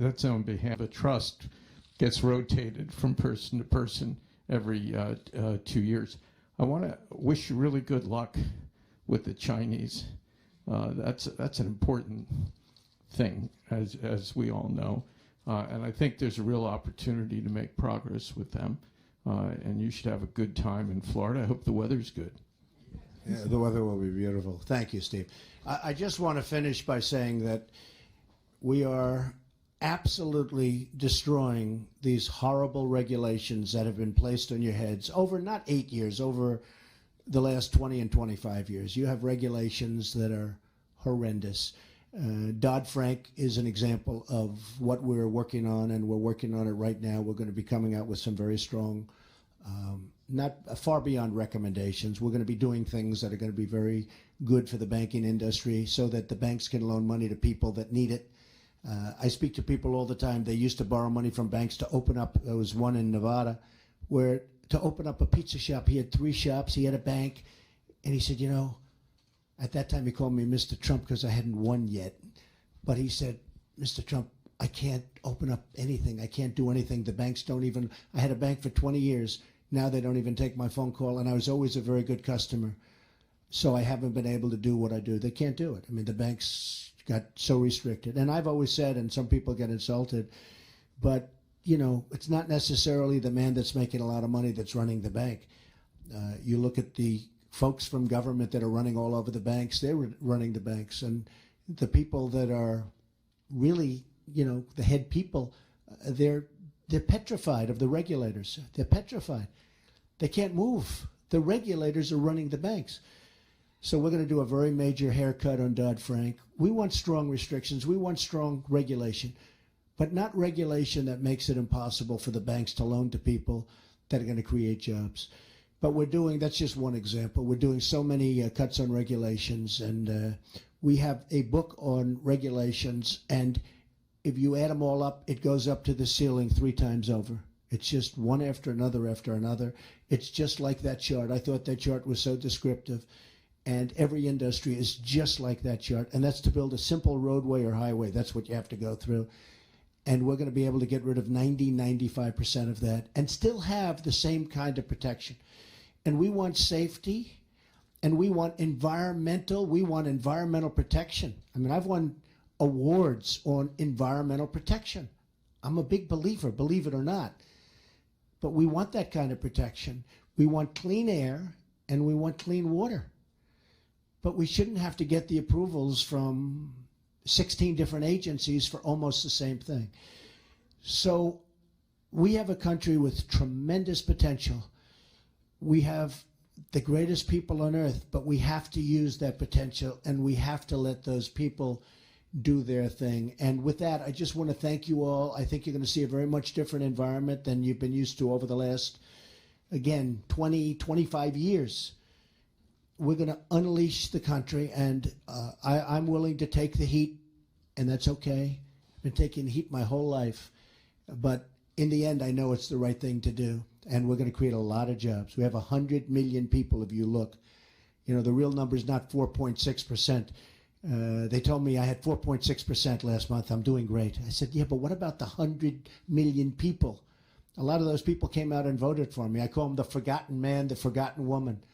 That's on behalf of a trust gets rotated from person to person every 2 years. I want to wish you really good luck with the Chinese. That's an important thing, as we all know. And I think there's a real opportunity to make progress with them. And you should have a good time in Florida. I hope the weather's good. Yeah, the weather will be beautiful. Thank you, Steve. I just want to finish by saying that we are absolutely destroying these horrible regulations that have been placed on your heads over not 8 years, over the last 20 and 25 years. You have regulations that are horrendous. Dodd-Frank is an example of what we're working on, and we're working on it right now. We're going to be coming out with some very strong, not far beyond recommendations. We're going to be doing things that are going to be very good for the banking industry so that the banks can loan money to people that need it. I speak to people all the time. They used to borrow money from banks to open up. There was one in Nevada where to open up a pizza shop. He had 3 shops. He had a bank. And he said, you know, at that time he called me Mr. Trump because I hadn't won yet. But he said, Mr. Trump, I can't open up anything. I can't do anything. The banks don't even, I had a bank for 20 years. Now they don't even take my phone call. And I was always a very good customer. So I haven't been able to do what I do. They can't do it. I mean, the banks got so restricted. And I've always said, and some people get insulted, but, you know, it's not necessarily the man that's making a lot of money that's running the bank. You look at the folks from government that are running all over the banks, they're running the banks. And the people that are really, you know, the head people, they're petrified of the regulators. They're petrified. They can't move. The regulators are running the banks. So we're going to do a very major haircut on Dodd-Frank. We want strong restrictions. We want strong regulation, but not regulation that makes it impossible for the banks to loan to people that are going to create jobs. But we're doing, that's just one example. We're doing so many cuts on regulations, and we have a book on regulations, and if you add them all up, it goes up to the ceiling 3 times over. It's just one after another after another. It's just like that chart. I thought that chart was so descriptive. And every industry is just like that chart. And that's to build a simple roadway or highway. That's what you have to go through. And we're going to be able to get rid of 95% of that and still have the same kind of protection. And we want safety, and we want environmental protection. I mean, I've won awards on environmental protection. I'm a big believer, believe it or not. But we want that kind of protection. We want clean air, and we want clean water. But we shouldn't have to get the approvals from 16 different agencies for almost the same thing. So we have a country with tremendous potential. We have the greatest people on earth, but we have to use that potential, and we have to let those people do their thing. And with that, I just want to thank you all. I think you're going to see a very much different environment than you've been used to over the last, again, 20, 25 years. We're going to unleash the country, and I'm willing to take the heat, and that's okay. I've been taking heat my whole life. But in the end, I know it's the right thing to do, and we're going to create a lot of jobs. We have 100 million people, if you look. You know, the real number is not 4.6%. They told me I had 4.6% last month. I'm doing great. I said, yeah, but what about the 100 million people? A lot of those people came out and voted for me. I call them the forgotten man, the forgotten woman.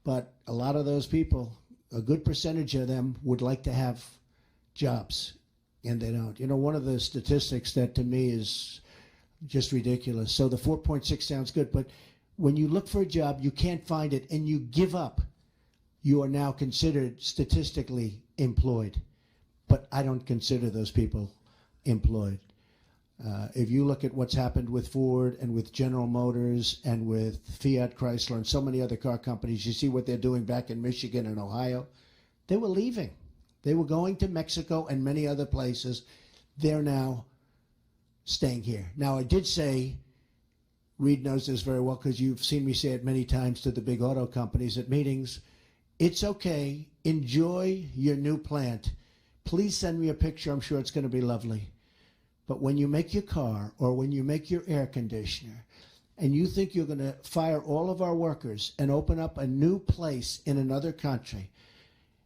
But a lot of those people, a good percentage of them would like to have jobs, and they don't. You know, one of the statistics that to me is just ridiculous. So the 4.6 sounds good, but when you look for a job, you can't find it, and you give up, you are now considered statistically employed. But I don't consider those people employed. If you look at what's happened with Ford and with General Motors and with Fiat Chrysler and so many other car companies, you see what they're doing back in Michigan and Ohio. They were leaving. They were going to Mexico and many other places. They're now staying here. Now, I did say, Reed knows this very well because you've seen me say it many times to the big auto companies at meetings, it's okay. Enjoy your new plant. Please send me a picture. I'm sure it's going to be lovely. But when you make your car or when you make your air conditioner and you think you're going to fire all of our workers and open up a new place in another country,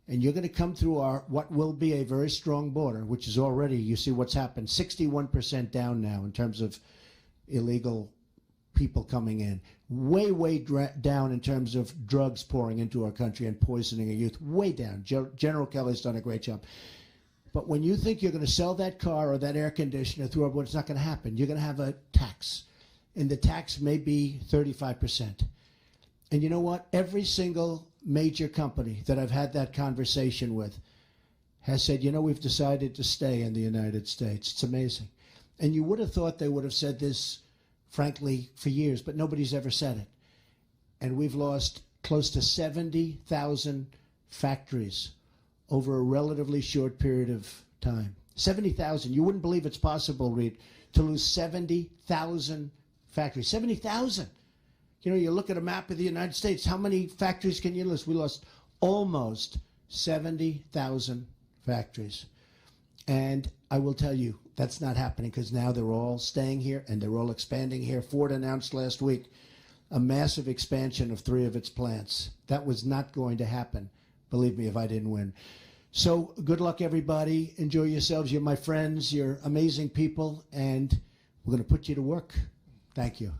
and you're going to come through our what will be a very strong border, which is already, you see what's happened, 61% down now in terms of illegal people coming in. Way down in terms of drugs pouring into our country and poisoning our youth. Way down. General Kelly's done a great job. But when you think you're going to sell that car or that air conditioner through our border, it's not going to happen. You're going to have a tax. And the tax may be 35%. And you know what? Every single major company that I've had that conversation with has said, you know, we've decided to stay in the United States. It's amazing. And you would have thought they would have said this, frankly, for years, but nobody's ever said it. And we've lost close to 70,000 factories over a relatively short period of time. 70,000. You wouldn't believe it's possible, Reed, to lose 70,000 factories. 70,000. You know, you look at a map of the United States, how many factories can you lose? We lost almost 70,000 factories. And I will tell you, that's not happening because now they're all staying here and they're all expanding here. Ford announced last week a massive expansion of 3 of its plants. That was not going to happen, believe me, if I didn't win. So good luck, everybody. Enjoy yourselves. You're my friends. You're amazing people. And we're going to put you to work. Thank you.